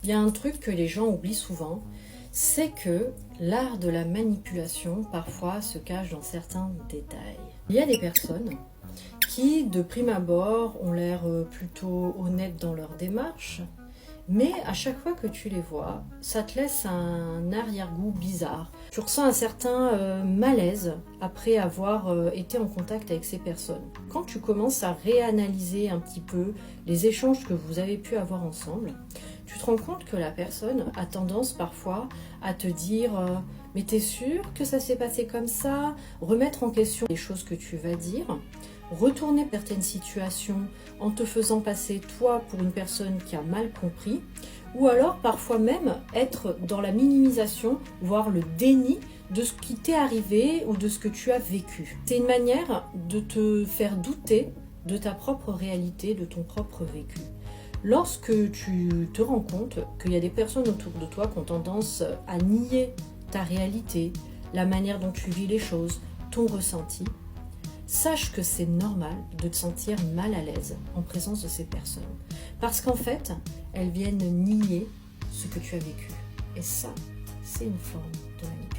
Il y a un truc que les gens oublient souvent, c'est que l'art de la manipulation parfois se cache dans certains détails. Il y a des personnes qui, de prime abord, ont l'air plutôt honnêtes dans leur démarche, mais à chaque fois que tu les vois, ça te laisse un arrière-goût bizarre. Tu ressens un certain malaise après avoir été en contact avec ces personnes. Quand tu commences à réanalyser un petit peu les échanges que vous avez pu avoir ensemble, tu te rends compte que la personne a tendance parfois à te dire mais t'es sûr que ça s'est passé comme ça? Remettre en question les choses que tu vas dire, retourner certaines situations en te faisant passer toi pour une personne qui a mal compris, ou alors parfois même être dans la minimisation, voire le déni de ce qui t'est arrivé ou de ce que tu as vécu. C'est une manière de te faire douter de ta propre réalité, de ton propre vécu. Lorsque tu te rends compte qu'il y a des personnes autour de toi qui ont tendance à nier ta réalité, la manière dont tu vis les choses, ton ressenti, sache que c'est normal de te sentir mal à l'aise en présence de ces personnes. Parce qu'en fait, elles viennent nier ce que tu as vécu. Et ça, c'est une forme de manipulation.